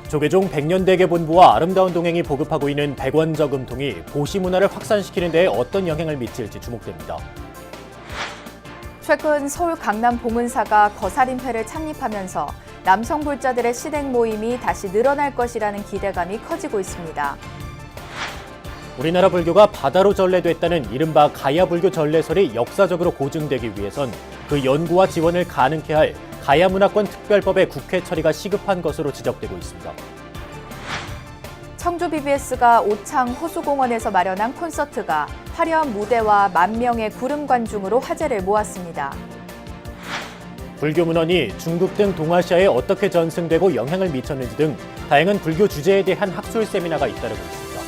조계종 백년대계 본부와 아름다운 동행이 보급하고 있는 100원 저금통이 보시 문화를 확산시키는 데에 어떤 영향을 미칠지 주목됩니다. 최근 서울 강남 봉은사가 거사림회를 창립하면서 남성 불자들의 시댁 모임이 다시 늘어날 것이라는 기대감이 커지고 있습니다. 우리나라 불교가 바다로 전래됐다는 이른바 가야 불교 전래설이 역사적으로 고증되기 위해선 그 연구와 지원을 가능케 할 가야문화권 특별법의 국회 처리가 시급한 것으로 지적되고 있습니다. 청주 BBS가 오창 호수공원에서 마련한 콘서트가 화려한 무대와 만 명의 구름 관중으로 화제를 모았습니다. 불교 문헌이 중국 등 동아시아에 어떻게 전승되고 영향을 미쳤는지 등 다양한 불교 주제에 대한 학술 세미나가 잇따르고 있습니다.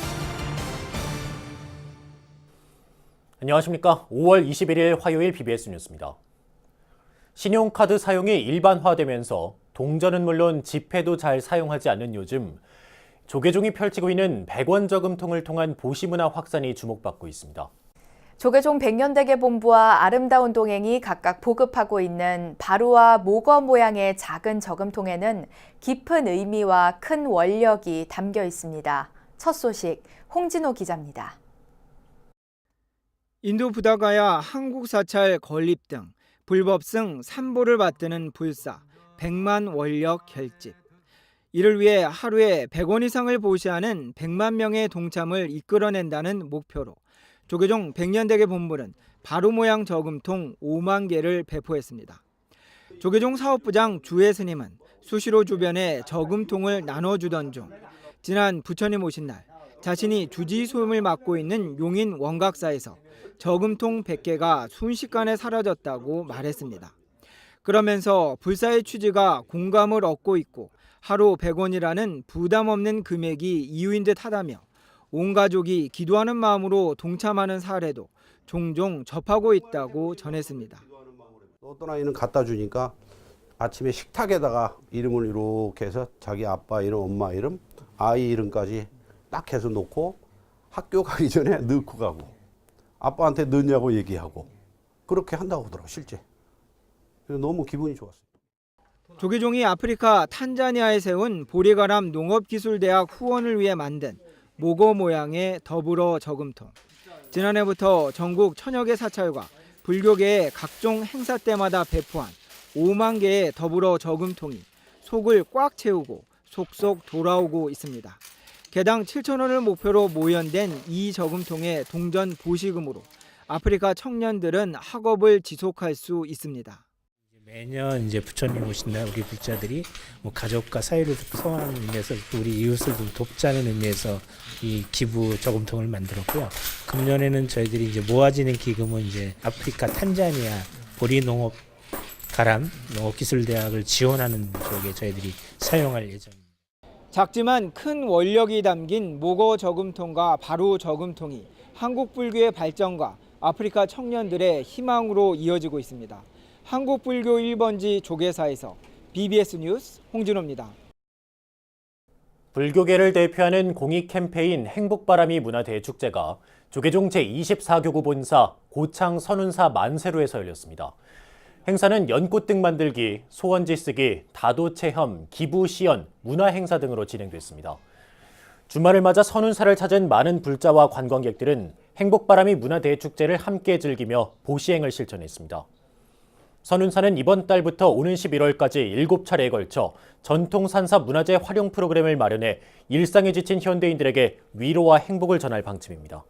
안녕하십니까. 5월 21일 화요일 BBS 뉴스입니다. 신용카드 사용이 일반화되면서 동전은 물론 지폐도 잘 사용하지 않는 요즘 조계종이 펼치고 있는 100원 저금통을 통한 보시문화 확산이 주목받고 있습니다. 조계종 백년대계 본부와 아름다운 동행이 각각 보급하고 있는 바루와 모거 모양의 작은 저금통에는 깊은 의미와 큰 원력이 담겨 있습니다. 첫 소식 홍진호 기자입니다. 인도 부다가야 한국 사찰 건립 등 불법승 삼보를 받드는 불사 100만 원력 결집. 이를 위해 하루에 100원 이상을 보시하는 100만 명의 동참을 이끌어낸다는 목표로 조계종 백년대계 본부는 바루 모양 저금통 5만 개를 배포했습니다. 조계종 사업부장 주혜 스님은 수시로 주변에 저금통을 나눠주던 중 지난 부처님 오신 날 자신이 주지 소임을 맡고 있는 용인 원각사에서 저금통 100개가 순식간에 사라졌다고 말했습니다. 그러면서 불사의 취지가 공감을 얻고 있고 하루 100원이라는 부담 없는 금액이 이유인 듯 하다며 온 가족이 기도하는 마음으로 동참하는 사례도 종종 접하고 있다고 전했습니다. 어떤 아이는 갖다 주니까 아침에 식탁에다가 이름을 이렇게 해서 자기 아빠 이름, 엄마 이름, 아이 이름까지 딱 해서 놓고 학교 가기 전에 넣고 가고 아빠한테 넣냐고 얘기하고 그렇게 한다고 하더라고 실제. 그래서 너무 기분이 좋았어요. 조계종이 아프리카 탄자니아에 세운 보리가람 농업기술대학 후원을 위해 만든 모거 모양의 더불어 저금통. 지난해부터 전국 천여 개 사찰과 불교계의 각종 행사 때마다 배포한 5만 개의 더불어 저금통이 속을 꽉 채우고 속속 돌아오고 있습니다. 개당 7,000원을 목표로 모연된 이 저금통의 동전 보시금으로 아프리카 청년들은 학업을 지속할 수 있습니다. 매년 이제 부처님 오신 날 우리 불자들이 가족과 사이를 소원하는 의미에서 우리 이웃을 좀 돕자는 의미에서 이 기부 저금통을 만들었고요. 금년에는 저희들이 이제 모아지는 기금은 이제 아프리카 탄자니아 보리 농업 가람 농업기술대학을 지원하는 쪽에 저희들이 사용할 예정입니다. 작지만 큰 원력이 담긴 모거 저금통과 바루 저금통이 한국 불교의 발전과 아프리카 청년들의 희망으로 이어지고 있습니다. 한국 불교 1번지 조계사에서 BBS 뉴스 홍진호입니다. 불교계를 대표하는 공익 캠페인 행복바람이 문화대축제가 조계종 제24교구 본사 고창 선운사 만세루에서 열렸습니다. 행사는 연꽃 등 만들기, 소원지 쓰기, 다도 체험, 기부 시연, 문화 행사 등으로 진행됐습니다. 주말을 맞아 선운사를 찾은 많은 불자와 관광객들은 행복바람이 문화대축제를 함께 즐기며 보시행을 실천했습니다. 선운사는 이번 달부터 오는 11월까지 7차례에 걸쳐 전통산사 문화재 활용 프로그램을 마련해 일상에 지친 현대인들에게 위로와 행복을 전할 방침입니다.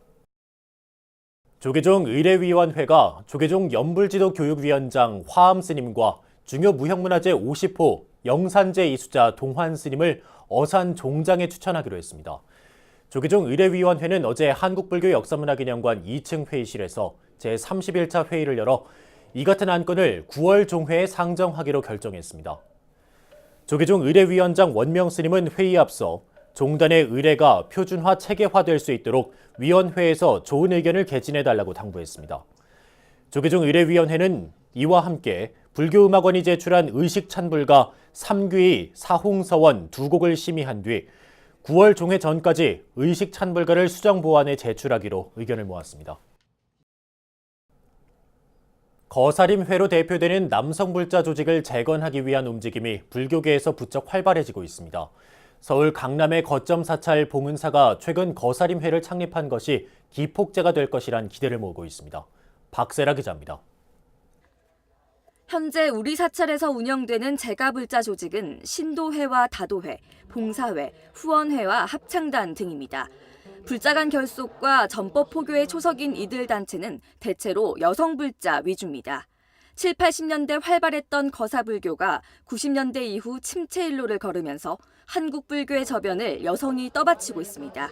조계종 의례위원회가 조계종 연불지도교육위원장 화암스님과 중요 무형문화재 50호 영산제 이수자 동환스님을 어산 종장에 추천하기로 했습니다. 조계종 의례위원회는 어제 한국불교역사문화기념관 2층 회의실에서 제31차 회의를 열어 이 같은 안건을 9월 종회에 상정하기로 결정했습니다. 조계종 의례위원장 원명 스님은 회의에 앞서 종단의 의례가 표준화 체계화될 수 있도록 위원회에서 좋은 의견을 개진해달라고 당부했습니다. 조계종 의례위원회는 이와 함께 불교음악원이 제출한 의식찬불과 삼귀의 사홍서원 2곡을 심의한 뒤 9월 종회 전까지 의식찬불가를 수정보완에 제출하기로 의견을 모았습니다. 거사림회로 대표되는 남성불자 조직을 재건하기 위한 움직임이 불교계에서 부쩍 활발해지고 있습니다. 서울 강남의 거점 사찰 봉은사가 최근 거사림회를 창립한 것이 기폭제가 될 것이란 기대를 모으고 있습니다. 박세라 기자입니다. 현재 우리 사찰에서 운영되는 제가불자 조직은 신도회와 다도회, 봉사회, 후원회와 합창단 등입니다. 불자간 결속과 전법 포교의 초석인 이들 단체는 대체로 여성불자 위주입니다. 7, 80년대 활발했던 거사불교가 90년대 이후 침체 일로를 걸으면서 한국 불교의 저변을 여성이 떠받치고 있습니다.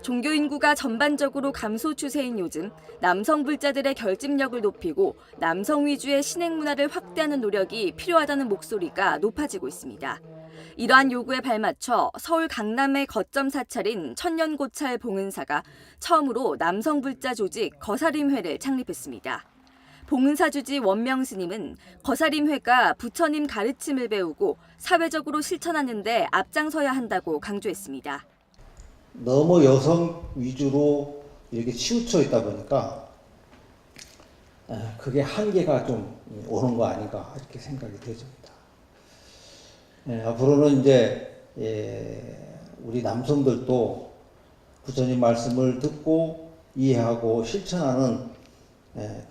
종교 인구가 전반적으로 감소 추세인 요즘 남성 불자들의 결집력을 높이고 남성 위주의 신행 문화를 확대하는 노력이 필요하다는 목소리가 높아지고 있습니다. 이러한 요구에 발맞춰 서울 강남의 거점 사찰인 천년고찰 봉은사가 처음으로 남성 불자 조직 거사림회를 창립했습니다. 봉은사 주지 원명 스님은 거사림회가 부처님 가르침을 배우고 사회적으로 실천하는 데 앞장서야 한다고 강조했습니다. 너무 여성 위주로 이렇게 치우쳐 있다 보니까 그게 한계가 좀 오는 거 아닌가 이렇게 생각이 되집니다. 앞으로는 이제 우리 남성들도 부처님 말씀을 듣고 이해하고 실천하는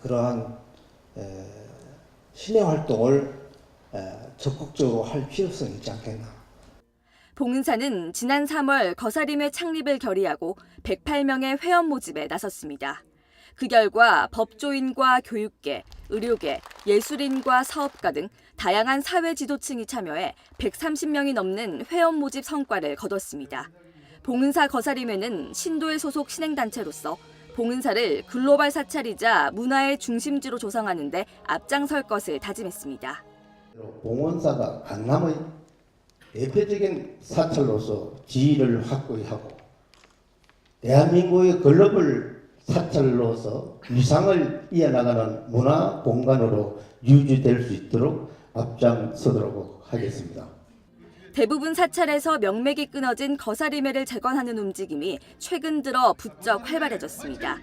그러한 신의 활동을 적극적으로 할 필요성이 있지 않겠나. 봉은사는 지난 3월 거사림회 창립을 결의하고 108명의 회원 모집에 나섰습니다. 그 결과 법조인과 교육계, 의료계, 예술인과 사업가 등 다양한 사회 지도층이 참여해 130명이 넘는 회원 모집 성과를 거뒀습니다. 봉은사 거사림회는 신도의 소속 신행단체로서 봉은사를 글로벌 사찰이자 문화의 중심지로 조성하는 데 앞장설 것을 다짐했습니다. 봉은사가 강남의 대표적인 사찰로서 지위를 확고히 하고 대한민국의 글로벌 사찰로서 위상을 이어나가는 문화 공간으로 유지될 수 있도록 앞장서도록 하겠습니다. 대부분 사찰에서 명맥이 끊어진 거사림회를 재건하는 움직임이 최근 들어 부쩍 활발해졌습니다.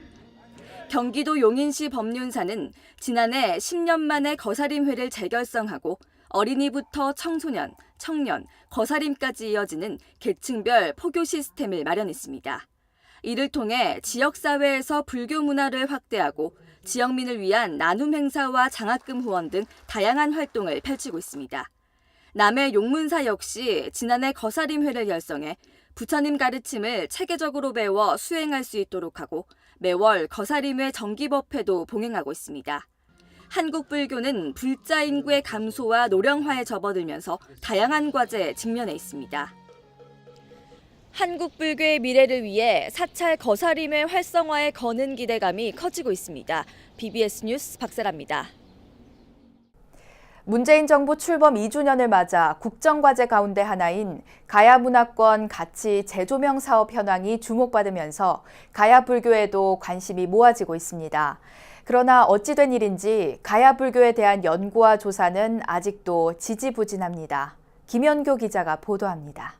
경기도 용인시 법륜사는 지난해 10년 만에 거사림회를 재결성하고 어린이부터 청소년, 청년, 거사림까지 이어지는 계층별 포교 시스템을 마련했습니다. 이를 통해 지역사회에서 불교 문화를 확대하고 지역민을 위한 나눔 행사와 장학금 후원 등 다양한 활동을 펼치고 있습니다. 남해 용문사 역시 지난해 거사림회를 결성해 부처님 가르침을 체계적으로 배워 수행할 수 있도록 하고 매월 거사림회 정기법회도 봉행하고 있습니다. 한국 불교는 불자 인구의 감소와 노령화에 접어들면서 다양한 과제에 직면해 있습니다. 한국 불교의 미래를 위해 사찰 거사림회 활성화에 거는 기대감이 커지고 있습니다. BBS 뉴스 박세라입니다. 문재인 정부 출범 2주년을 맞아 국정과제 가운데 하나인 가야문화권 가치 재조명 사업 현황이 주목받으면서 가야불교에도 관심이 모아지고 있습니다. 그러나 어찌된 일인지 가야불교에 대한 연구와 조사는 아직도 지지부진합니다. 김연교 기자가 보도합니다.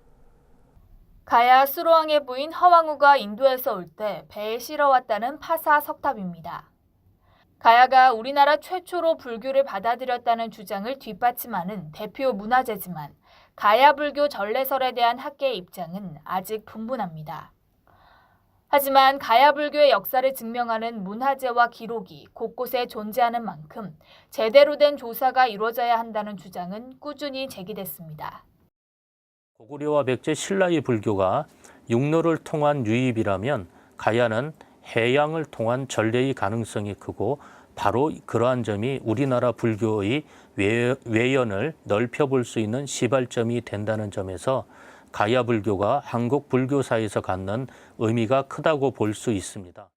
가야 수로왕의 부인 허왕우가 인도에서 올 때 배에 실어왔다는 파사 석탑입니다. 가야가 우리나라 최초로 불교를 받아들였다는 주장을 뒷받침하는 대표 문화재지만 가야 불교 전래설에 대한 학계의 입장은 아직 분분합니다. 하지만 가야 불교의 역사를 증명하는 문화재와 기록이 곳곳에 존재하는 만큼 제대로 된 조사가 이루어져야 한다는 주장은 꾸준히 제기됐습니다. 고구려와 백제 신라의 불교가 육로를 통한 유입이라면 가야는 해양을 통한 전래의 가능성이 크고 바로 그러한 점이 우리나라 불교의 외연을 넓혀볼 수 있는 시발점이 된다는 점에서 가야 불교가 한국 불교사에서 갖는 의미가 크다고 볼 수 있습니다.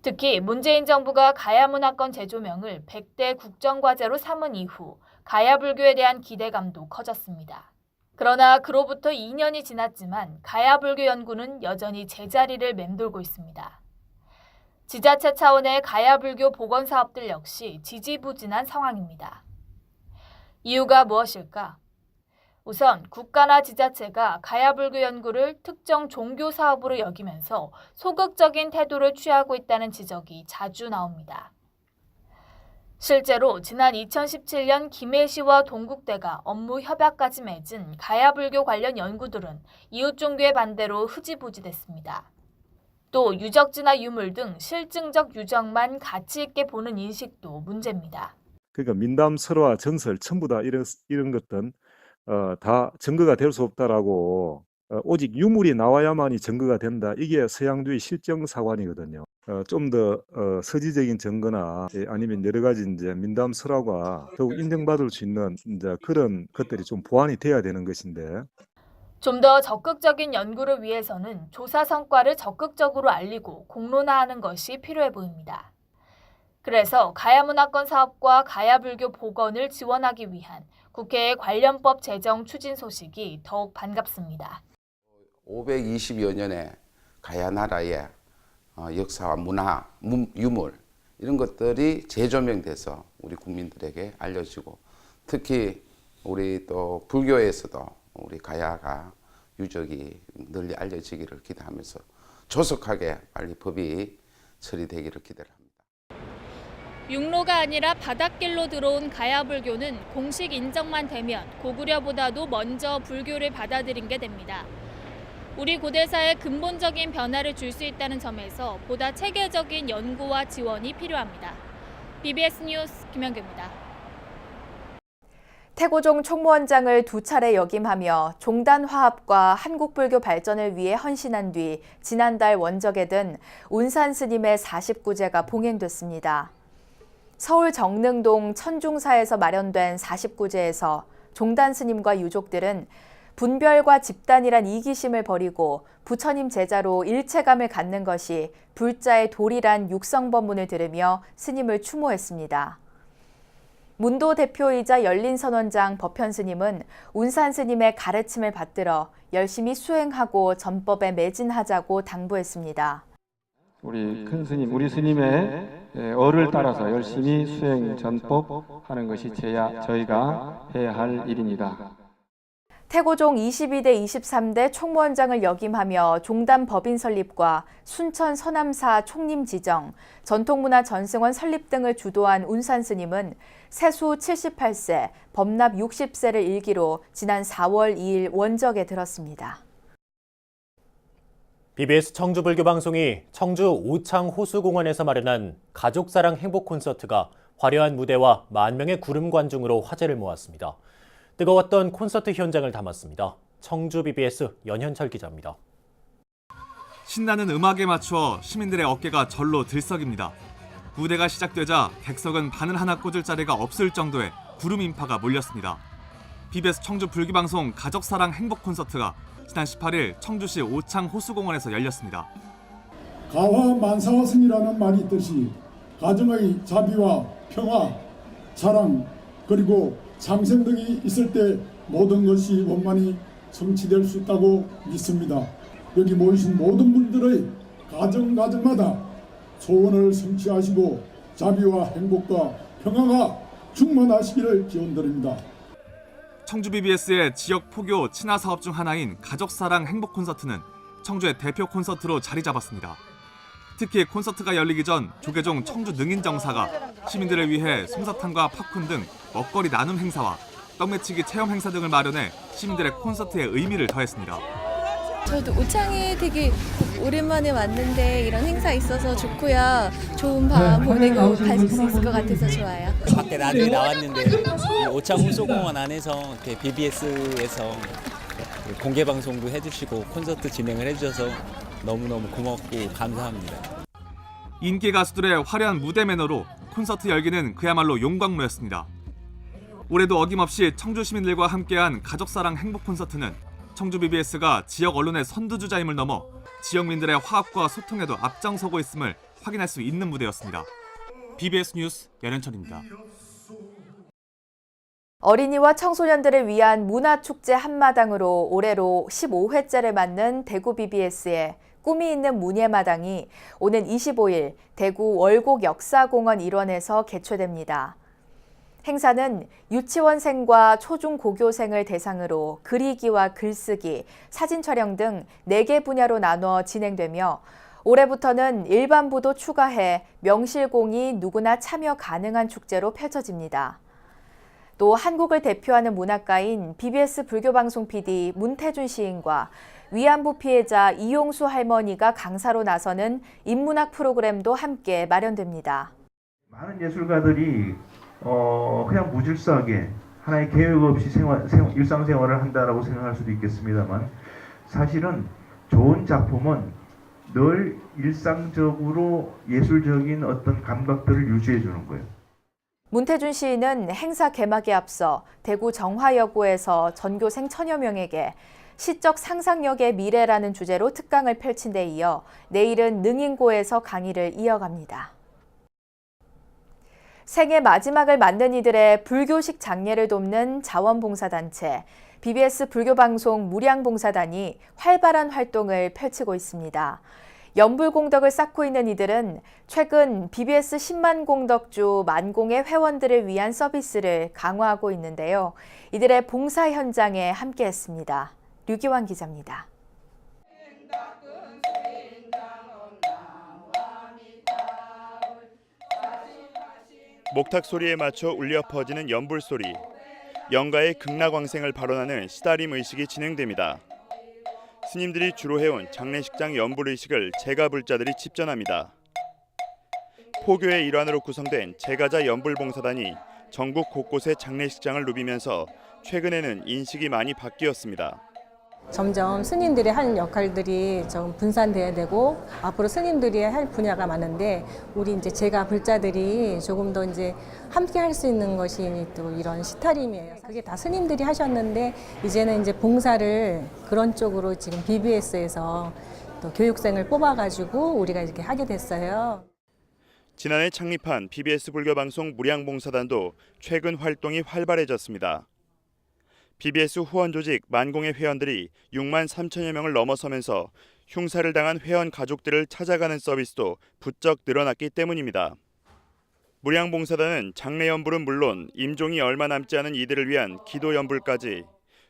특히 문재인 정부가 가야 문화권 재조명을 100대 국정과제로 삼은 이후 가야 불교에 대한 기대감도 커졌습니다. 그러나 그로부터 2년이 지났지만 가야 불교 연구는 여전히 제자리를 맴돌고 있습니다. 지자체 차원의 가야 불교 복원 사업들 역시 지지부진한 상황입니다. 이유가 무엇일까? 우선 국가나 지자체가 가야 불교 연구를 특정 종교 사업으로 여기면서 소극적인 태도를 취하고 있다는 지적이 자주 나옵니다. 실제로 지난 2017년 김해시와 동국대가 업무 협약까지 맺은 가야불교 관련 연구들은 이웃종교의 반대로 흐지부지됐습니다. 또 유적지나 유물 등 실증적 유적만 가치 있게 보는 인식도 문제입니다. 그러니까 민담 설화 전설 전부 다 이런 것들은 다 증거가 될 수 없다라고 오직 유물이 나와야만이 증거가 된다. 이게 서양주의 실정 사관이거든요. 좀 더 서지적인 증거나 아니면 여러 가지 이제 민담 설화가 더욱 인정받을 수 있는 이제 그런 것들이 좀 보완이 돼야 되는 것인데. 좀 더 적극적인 연구를 위해서는 조사 성과를 적극적으로 알리고 공론화하는 것이 필요해 보입니다. 그래서 가야문화권 사업과 가야불교 복원을 지원하기 위한 국회의 관련법 제정 추진 소식이 더욱 반갑습니다. 520여 년의 가야 나라의 역사와 문화, 유물 이런 것들이 재조명돼서 우리 국민들에게 알려지고 특히 우리 또 불교에서도 우리 가야가 유적이 널리 알려지기를 기대하면서 조속하게 빨리 법이 처리되기를 기대를 합니다. 육로가 아니라 바닷길로 들어온 가야불교는 공식 인정만 되면 고구려보다도 먼저 불교를 받아들인 게 됩니다. 우리 고대사에 근본적인 변화를 줄 수 있다는 점에서 보다 체계적인 연구와 지원이 필요합니다. BBS 뉴스 김현규입니다. 태고종 총무원장을 2차례 역임하며 종단 화합과 한국불교 발전을 위해 헌신한 뒤 지난달 원적에 든 운산 스님의 49제가 봉행됐습니다. 서울 정릉동 천중사에서 마련된 49제에서 종단 스님과 유족들은 분별과 집단이란 이기심을 버리고 부처님 제자로 일체감을 갖는 것이 불자의 도리란 육성법문을 들으며 스님을 추모했습니다. 문도 대표이자 열린선원장 법현 스님은 운산 스님의 가르침을 받들어 열심히 수행하고 전법에 매진하자고 당부했습니다. 우리 큰 스님, 우리 스님의 어를 따라서 열심히 수행 전법하는 것이 저희가 해야 할 일입니다. 태고종 22대 23대 총무원장을 역임하며 종단 법인 설립과 순천 서남사 총림 지정, 전통문화 전승원 설립 등을 주도한 운산 스님은 세수 78세, 법납 60세를 일기로 지난 4월 2일 원적에 들었습니다. BBS 청주불교 방송이 청주 오창 호수공원에서 마련한 가족사랑 행복 콘서트가 화려한 무대와 만 명의 구름 관중으로 화제를 모았습니다. 뜨거웠던 콘서트 현장을 담았습니다. 청주 BBS 연현철 기자입니다. 신나는 음악에 맞추어 시민들의 어깨가 절로 들썩입니다. 무대가 시작되자 객석은 바늘 하나 꽂을 자리가 없을 정도의 구름 인파가 몰렸습니다. BBS 청주 불교방송 가족사랑 행복 콘서트가 지난 18일 청주시 오창 호수공원에서 열렸습니다. 가화 만사와 승이라는 말이 있듯이 가정의 자비와 평화, 사랑, 그리고 장생 등이 있을 때 모든 것이 원만히 성취될 수 있다고 믿습니다. 여기 모이신 모든 분들의 가정마다 소원을 성취하시고 자비와 행복과 평화가 충만하시기를 기원드립니다. 청주 BBS의 지역 포교 친화 사업 중 하나인 가족사랑 행복 콘서트는 청주의 대표 콘서트로 자리 잡았습니다. 특히 콘서트가 열리기 전 조계종 청주 능인정사가 시민들을 위해 솜사탕과 팝콘 등 먹거리 나눔 행사와 떡매치기 체험 행사 등을 마련해 시민들의 콘서트에 의미를 더했습니다. 저도 오창에 되게 오랜만에 왔는데 이런 행사 있어서 좋고요. 좋은 밤 보내고 갈 수 있을 것 같아서 좋아요. 밖에 나중에 나왔는데 오창 호수공원 안에서 BBS에서 공개 방송도 해주시고 콘서트 진행을 해주셔서 너무너무 고맙고 감사합니다. 인기 가수들의 화려한 무대 매너로 콘서트 열기는 그야말로 용광로였습니다. 올해도 어김없이 청주 시민들과 함께한 가족사랑 행복 콘서트는 청주 BBS가 지역 언론의 선두주자임을 넘어 지역민들의 화합과 소통에도 앞장서고 있음을 확인할 수 있는 무대였습니다. BBS 뉴스 연현철입니다. 어린이와 청소년들을 위한 문화축제 한마당으로 올해로 15회째를 맞는 대구 BBS의 꿈이 있는 문예마당이 오는 25일 대구 월곡 역사공원 일원에서 개최됩니다. 행사는 유치원생과 초중고교생을 대상으로 그리기와 글쓰기, 사진 촬영 등 4개 분야로 나눠 진행되며 올해부터는 일반부도 추가해 명실공히 누구나 참여 가능한 축제로 펼쳐집니다. 또 한국을 대표하는 문학가인 BBS 불교방송 PD 문태준 시인과 위안부 피해자 이용수 할머니가 강사로 나서는 인문학 프로그램도 함께 마련됩니다. 많은 예술가들이 그냥 무질서하게 하나의 계획 없이 일상생활을 한다라고 생각할 수도 있겠습니다만 사실은 좋은 작품은 늘 일상적으로 예술적인 어떤 감각들을 유지해 주는 거예요. 문태준 시인은 행사 개막에 앞서 대구 정화여고에서 전교생 1000여 명에게 시적 상상력의 미래라는 주제로 특강을 펼친 데 이어 내일은 능인고에서 강의를 이어갑니다. 생애 마지막을 맞는 이들의 불교식 장례를 돕는 자원봉사단체 BBS 불교방송 무량봉사단이 활발한 활동을 펼치고 있습니다. 연불공덕을 쌓고 있는 이들은 최근 BBS 10만 공덕주 만공의 회원들을 위한 서비스를 강화하고 있는데요. 이들의 봉사 현장에 함께했습니다. 류기환 기자입니다. 목탁 소리에 맞춰 울려 퍼지는 연불 소리. 영가의 극락왕생을 발언하는 시다림 의식이 진행됩니다. 스님들이 주로 해온 장례식장 연불 의식을 제가불자들이 집전합니다. 포교의 일환으로 구성된 제가자 연불봉사단이 전국 곳곳의 장례식장을 누비면서 최근에는 인식이 많이 바뀌었습니다. 점점 스님들이 할 역할들이 좀 분산돼야 되고 앞으로 스님들이 할 분야가 많은데 우리 이제 제가 불자들이 조금 더 이제 함께 할 수 있는 것이 또 이런 시타림이에요. 그게 다 스님들이 하셨는데 이제는 이제 봉사를 그런 쪽으로 지금 BBS에서 또 교육생을 뽑아가지고 우리가 이렇게 하게 됐어요. 지난해 창립한 BBS 불교방송 무량봉사단도 최근 활동이 활발해졌습니다. BBS 후원 조직 만공의 회원들이 6만 3천여 명을 넘어서면서 흉사를 당한 회원 가족들을 찾아가는 서비스도 부쩍 늘어났기 때문입니다. 무량봉사단은 장례연불은 물론 임종이 얼마 남지 않은 이들을 위한 기도연불까지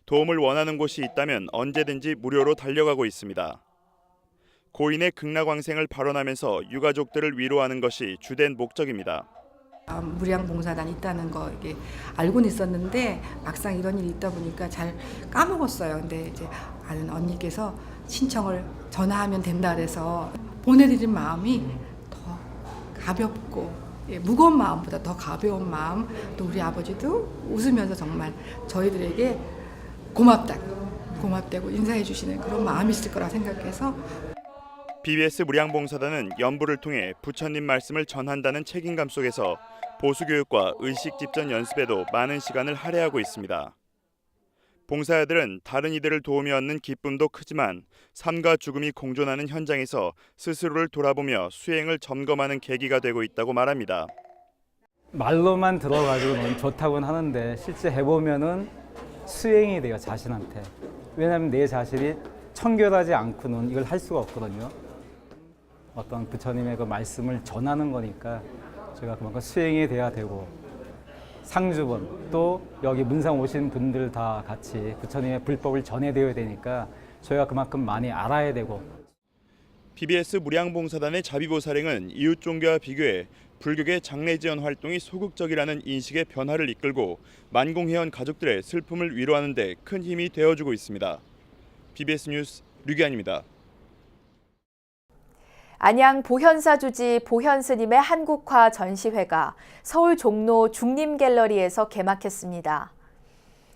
도움을 원하는 곳이 있다면 언제든지 무료로 달려가고 있습니다. 고인의 극락왕생을 발언하면서 유가족들을 위로하는 것이 주된 목적입니다. 무량봉사단이 있다는 거 이게 알고는 있었는데 막상 이런 일이 있다 보니까 잘 까먹었어요. 근데 이제 아는 언니께서 신청을 전화하면 된다 그래서 보내드린 마음이 더 가볍고 무거운 마음보다 더 가벼운 마음, 또 우리 아버지도 웃으면서 정말 저희들에게 고맙다고 인사해 주시는 그런 마음이 있을 거라 생각해서 BBS 무량봉사단은 연불을 통해 부처님 말씀을 전한다는 책임감 속에서 보수교육과 의식 집전 연습에도 많은 시간을 할애하고 있습니다. 봉사자들은 다른 이들을 도우며 얻는 기쁨도 크지만 삶과 죽음이 공존하는 현장에서 스스로를 돌아보며 수행을 점검하는 계기가 되고 있다고 말합니다. 말로만 들어가지고는 좋다고는 하는데 실제 해보면은 수행이 돼요, 자신한테. 왜냐하면 내 자신이 청결하지 않고는 이걸 할 수가 없거든요. 어떤 부처님의 그 말씀을 전하는 거니까 제가 그만큼 수행이 돼야 되고 상주분 또 여기 문상 오신 분들 다 같이 부처님의 불법을 전해드려야 되니까 저희가 그만큼 많이 알아야 되고. BBS 무량봉사단의 자비보살행은 이웃 종교와 비교해 불교계 장례지원 활동이 소극적이라는 인식의 변화를 이끌고 만공회원 가족들의 슬픔을 위로하는 데 큰 힘이 되어주고 있습니다. BBS 뉴스 류기환입니다. 안양 보현사 주지 보현스님의 한국화 전시회가 서울 종로 중림갤러리에서 개막했습니다.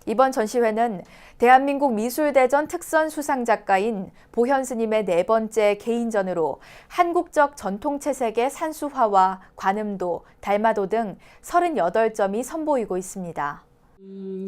이번 전시회는 대한민국 미술대전 특선 수상작가인 보현스님의 4번째 개인전으로 한국적 전통채색의 산수화와 관음도, 달마도 등 38점이 선보이고 있습니다.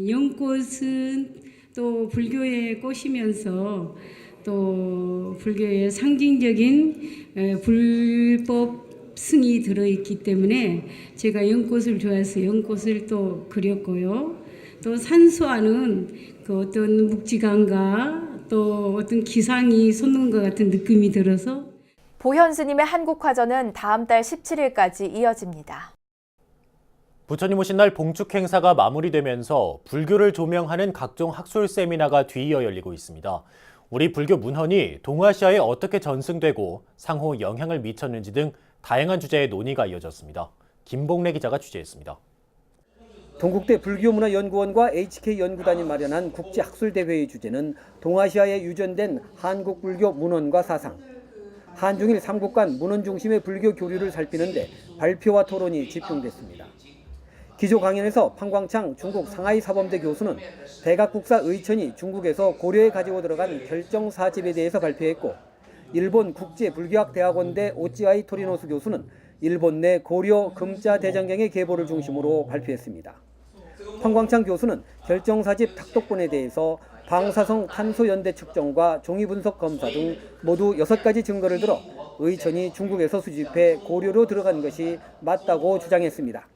연꽃은 또 불교의 꽃이면서 또 불교의 상징적인 불법 승이 들어있기 때문에 제가 연꽃을 좋아해서 연꽃을 또 그렸고요. 또 산수화는 그 어떤 묵직함과 또 어떤 기상이 솟는 것 같은 느낌이 들어서 보현스님의 한국화전은 다음 달 17일까지 이어집니다. 부처님 오신 날 봉축 행사가 마무리되면서 불교를 조명하는 각종 학술 세미나가 뒤이어 열리고 있습니다. 우리 불교 문헌이 동아시아에 어떻게 전승되고 상호 영향을 미쳤는지 등 다양한 주제의 논의가 이어졌습니다. 김봉래 기자가 취재했습니다. 동국대 불교문화연구원과 HK연구단이 마련한 국제학술대회의 주제는 동아시아에 유전된 한국 불교 문헌과 사상, 한중일 3국 간 문헌 중심의 불교 교류를 살피는데 발표와 토론이 집중됐습니다. 기조 강연에서 판광창 중국 상하이 사범대 교수는 대각국사 의천이 중국에서 고려에 가지고 들어간 결정 4집에 대해서 발표했고, 일본 국제불교학대학원대 오찌아이 토리노스 교수는 일본 내 고려 금자 대장경의 계보를 중심으로 발표했습니다. 판광창 교수는 결정 4집 탁독본에 대해서 방사성 탄소 연대 측정과 종이 분석 검사 등 모두 6가지 증거를 들어 의천이 중국에서 수집해 고려로 들어간 것이 맞다고 주장했습니다.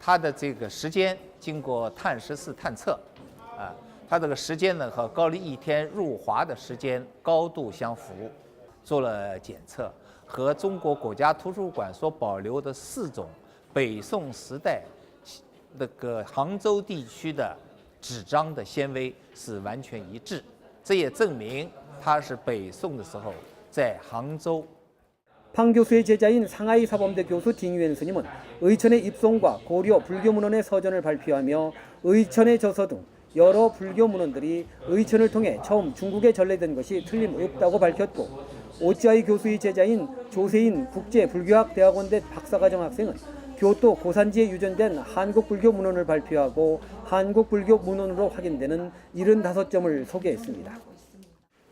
它的这个时间经过碳14探测，它这个时间呢和高丽一天入华的时间高度相符，做了检测，和中国国家图书馆所保留的4种北宋时代那个杭州地区的纸张的纤维是完全一致，这也证明它是北宋的时候在杭州。 판 교수의 제자인 상하이 사범대 교수 딩유엔 스님은 의천의 입송과 고려 불교문헌의 서전을 발표하며 의천의 저서 등 여러 불교 문헌들이 의천을 통해 처음 중국에 전래된 것이 틀림없다고 밝혔고, 오찌아이 교수의 제자인 조세인 국제불교학대학원대 박사과정 학생은 교토 고산지에 유전된 한국 불교 문헌을 발표하고 한국 불교 문헌으로 확인되는 75점을 소개했습니다.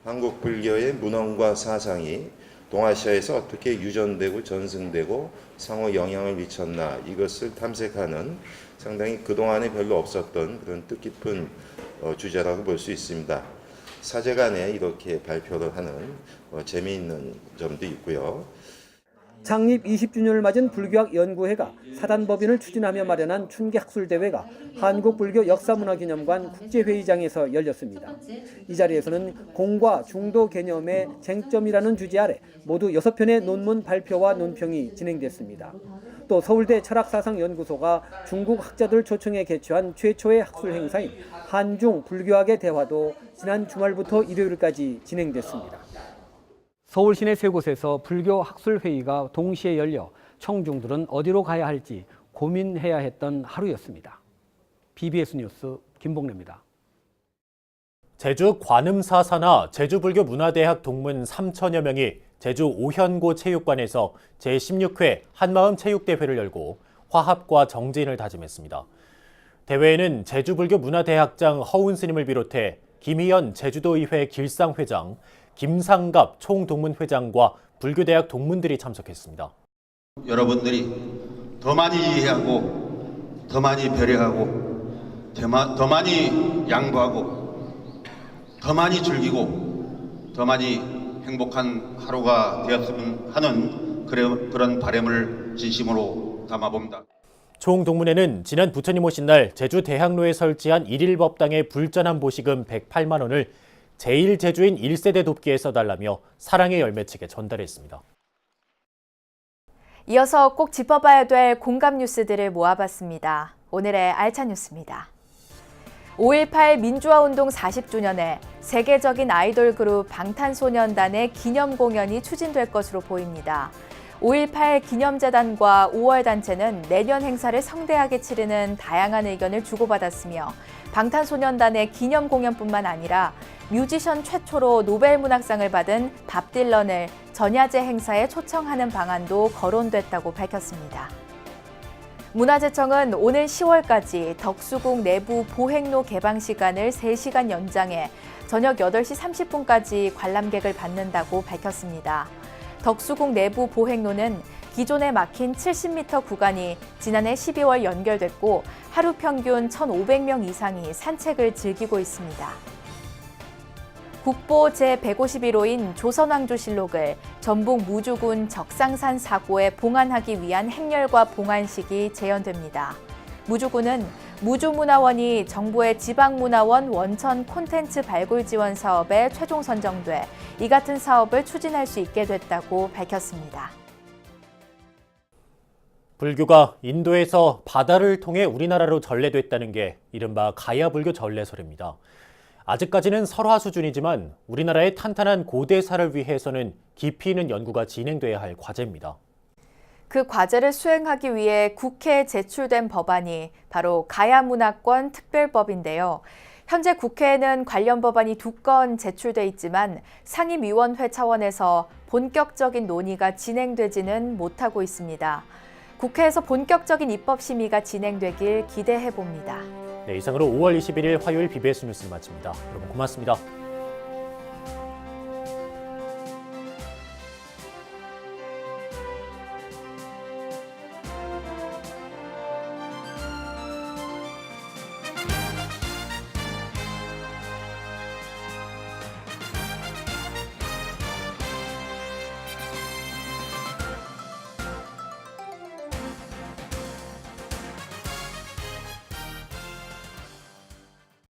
한국 불교의 문헌과 사상이 동아시아에서 어떻게 유전되고 전승되고 상호 영향을 미쳤나, 이것을 탐색하는 상당히 그동안에 별로 없었던 그런 뜻깊은 주제라고 볼 수 있습니다. 사제간에 이렇게 발표를 하는 재미있는 점도 있고요. 창립 20주년을 맞은 불교학연구회가 사단법인을 추진하며 마련한 춘계학술대회가 한국불교역사문화기념관 국제회의장에서 열렸습니다. 이 자리에서는 공과 중도 개념의 쟁점이라는 주제 아래 모두 6편의 논문 발표와 논평이 진행됐습니다. 또 서울대 철학사상연구소가 중국 학자들 초청해 개최한 최초의 학술 행사인 한중 불교학의 대화도 지난 주말부터 일요일까지 진행됐습니다. 서울 시내 세 곳에서 불교 학술 회의가 동시에 열려 청중들은 어디로 가야 할지 고민해야 했던 하루였습니다. BBS 뉴스 김봉래입니다. 제주 관음사사나 제주불교문화대학 동문 3천여 명이 제주 오현고 체육관에서 제16회 한마음 체육대회를 열고 화합과 정진을 다짐했습니다. 대회에는 제주불교문화대학장 허운 스님을 비롯해 김희연 제주도의회 길상회장, 김상갑 총동문회장과 불교대학 동문들이 참석했습니다. 여러분들이 더 많이 이해하고 더 많이 배려하고 더 많이 양보하고 더 많이 즐기고 더 많이 행복한 하루가 되었으면 하는 그런 바람을 진심으로 담아봅니다. 총동문회는 지난 부처님 오신 날 제주 대학로에 설치한 일일법당의 불전한 보시금 108만 원을 제1제주인 1세대 돕기에 써달라며 사랑의 열매 측에 전달했습니다. 이어서 꼭 짚어봐야 될 공감 뉴스들을 모아봤습니다. 오늘의 알찬 뉴스입니다. 5.18 민주화운동 40주년에 세계적인 아이돌 그룹 방탄소년단의 기념 공연이 추진될 것으로 보입니다. 5.18 기념재단과 5월단체는 내년 행사를 성대하게 치르는 다양한 의견을 주고받았으며 방탄소년단의 기념 공연뿐만 아니라 뮤지션 최초로 노벨문학상을 받은 밥 딜런을 전야제 행사에 초청하는 방안도 거론됐다고 밝혔습니다. 문화재청은 오늘 10월까지 덕수궁 내부 보행로 개방 시간을 3시간 연장해 저녁 8시 30분까지 관람객을 받는다고 밝혔습니다. 덕수궁 내부 보행로는 기존에 막힌 70m 구간이 지난해 12월 연결됐고 하루 평균 1,500명 이상이 산책을 즐기고 있습니다. 국보 제151호인 조선왕조실록을 전북 무주군 적상산 사고에 봉안하기 위한 행렬과 봉안식이 재현됩니다. 무주군은 무주문화원이 정부의 지방문화원 원천 콘텐츠 발굴 지원 사업에 최종 선정돼 이 같은 사업을 추진할 수 있게 됐다고 밝혔습니다. 불교가 인도에서 바다를 통해 우리나라로 전래됐다는 게 이른바 가야불교 전래설입니다. 아직까지는 설화 수준이지만 우리나라의 탄탄한 고대사를 위해서는 깊이 있는 연구가 진행돼야 할 과제입니다. 그 과제를 수행하기 위해 국회에 제출된 법안이 바로 가야문화권 특별법인데요. 현재 국회에는 관련 법안이 2건 제출돼 있지만 상임위원회 차원에서 본격적인 논의가 진행되지는 못하고 있습니다. 국회에서 본격적인 입법 심의가 진행되길 기대해 봅니다. 네, 이상으로 5월 21일 화요일 BBS 뉴스를 마칩니다. 여러분 고맙습니다.